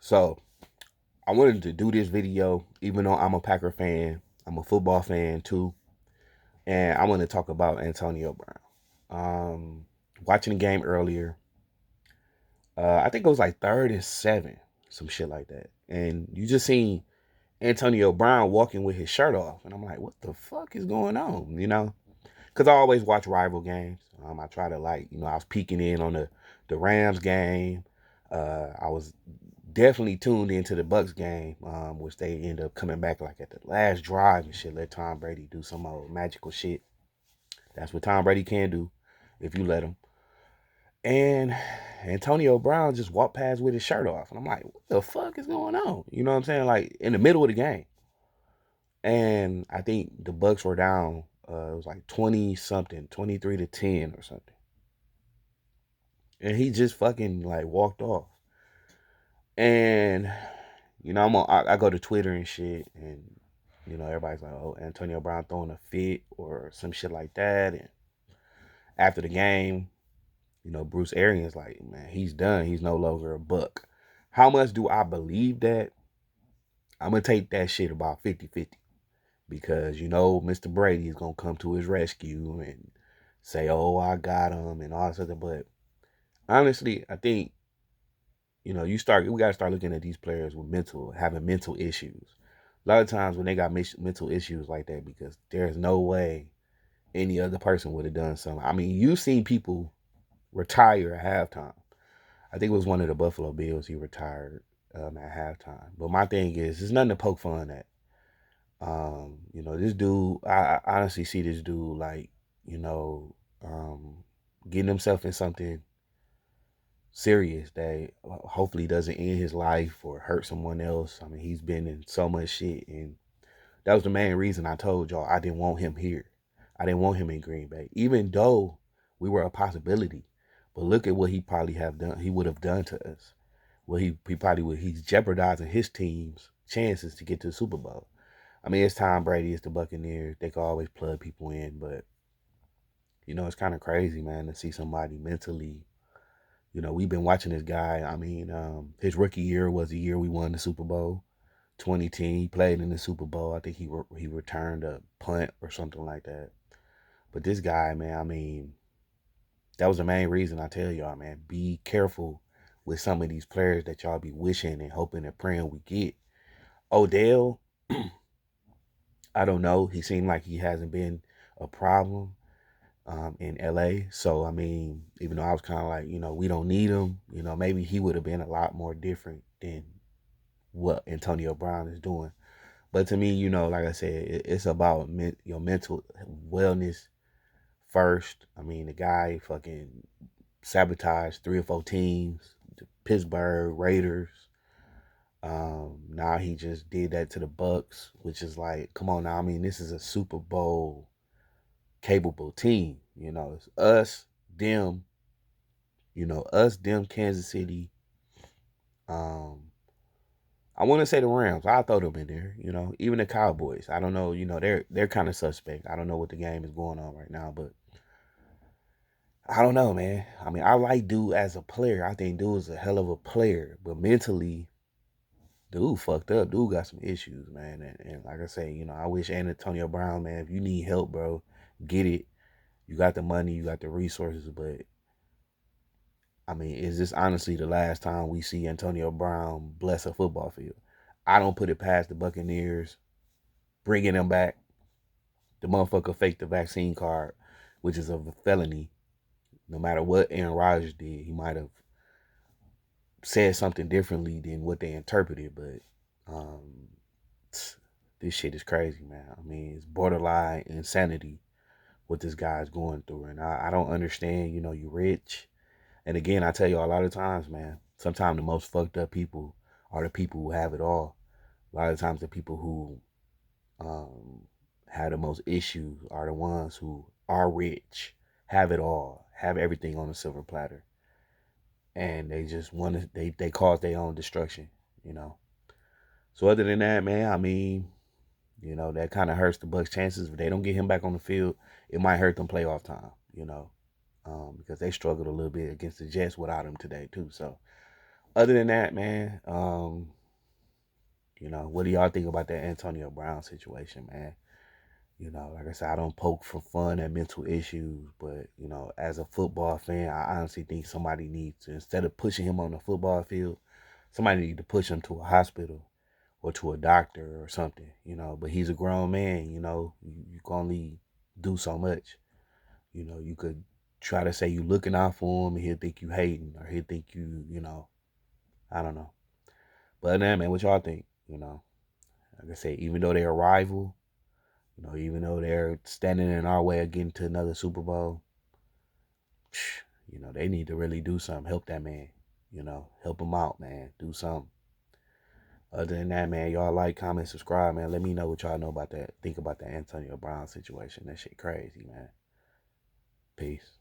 So I wanted to do this video, even though I'm a Packer fan. I'm a football fan too, and I want to talk about Antonio Brown. Watching the game earlier, I think it was like 37, some shit like that, and you just seen Antonio Brown walking with his shirt off, and I'm like, what the fuck is going on? Because I always watch rival games. I try to I was peeking in on the Rams game. I was definitely tuned into the Bucks game, which they end up coming back like at the last drive and shit. Let Tom Brady do some old magical shit. That's what Tom Brady can do if you let him. And Antonio Brown just walked past with his shirt off, and I'm like, what the fuck is going on? You know what I'm saying? Like in the middle of the game, and I think the Bucks were down. It was like 20 something, 23-10 or something, and he just fucking like walked off. And I go to Twitter and shit, and everybody's like, "Oh, Antonio Brown throwing a fit or some shit like that." And after the game, Bruce Arians like, "Man, he's done. He's no longer a Buck." How much do I believe that? I'm gonna take that shit about 50-50 because Mr. Brady is gonna come to his rescue and say, "Oh, I got him," and all this other. But honestly, I think we gotta start looking at these players with having mental issues. A lot of times when they got mental issues like that, because there's no way any other person would have done something. I mean, you've seen people retire at halftime. I think it was one of the Buffalo Bills. He retired at halftime. But my thing is, there's nothing to poke fun at. This dude, I honestly see this dude like, you know, um, getting himself in something serious that hopefully doesn't end his life or hurt someone else. I mean, he's been in so much shit, and that was the main reason I told y'all I didn't want him here. I didn't want him in Green Bay, even though we were a possibility. But look at what he probably have done. He would have done to us. Well, he probably would. He's jeopardizing his team's chances to get to the Super Bowl. I mean, it's Tom Brady, it's the Buccaneers. They can always plug people in, but it's kind of crazy, man, to see somebody mentally. We've been watching this guy. I mean, his rookie year was the year we won the Super Bowl. 2010, he played in the Super Bowl. I think he returned a punt or something like that. But this guy, man, I mean, that was the main reason I tell y'all, man, be careful with some of these players that y'all be wishing and hoping and praying we get. Odell, I don't know. He seemed like he hasn't been a problem in LA. So, I mean, even though I was kind of like, we don't need him, maybe he would have been a lot more different than what Antonio Brown is doing. But to me, like I said, it's about your mental wellness first. I mean, the guy fucking sabotaged 3 or 4 teams, the Pittsburgh Raiders. Now he just did that to the Bucks, which is like, come on now. I mean, this is a Super Bowl capable team. It's us, them. Us, them, Kansas City. Um, I want to say the Rams. I'll throw them in there. Even the Cowboys. I don't know. They're kind of suspect. I don't know what the game is going on right now, but I don't know, man. I mean, I like dude as a player. I think dude is a hell of a player, but mentally, dude fucked up. Dude got some issues, man. And like I say, I wish Antonio Brown, man, if you need help, bro, get it. You got the money, you got the resources, but I mean, is this honestly the last time we see Antonio Brown bless a football field? I don't put it past the Buccaneers bringing him back. The motherfucker faked the vaccine card, which is a felony. No matter what Aaron Rodgers did, he might have said something differently than what they interpreted. But um, this shit is crazy, man. I mean, it's borderline insanity what this guy's going through, and I don't understand. You rich, and again, I tell you a lot of times, man. Sometimes the most fucked up people are the people who have it all. A lot of times, the people who have the most issues are the ones who are rich, have it all, have everything on a silver platter, and they just want to they cause their own destruction. You know. So other than that, man, I mean, that kind of hurts the Bucks' chances. If they don't get him back on the field, it might hurt them playoff time. Because they struggled a little bit against the Jets without him today too. So Other than that, man, what do y'all think about that Antonio Brown situation, man? Like I said, I don't poke for fun at mental issues, but as a football fan, I honestly think somebody needs to, instead of pushing him on the football field, somebody need to push him to a hospital or to a doctor or something, But he's a grown man, you can only do so much. You could try to say you looking out for him and he'll think you hating, or he'll think I don't know. But other than that, man, what y'all think? Like I said, even though they're a rival, even though they're standing in our way of getting to another Super Bowl, they need to really do something. Help that man. Help him out, man. Do something. Other than that, man, y'all like, comment, subscribe, man. Let me know what y'all know about that. Think about the Antonio Brown situation. That shit crazy, man. Peace.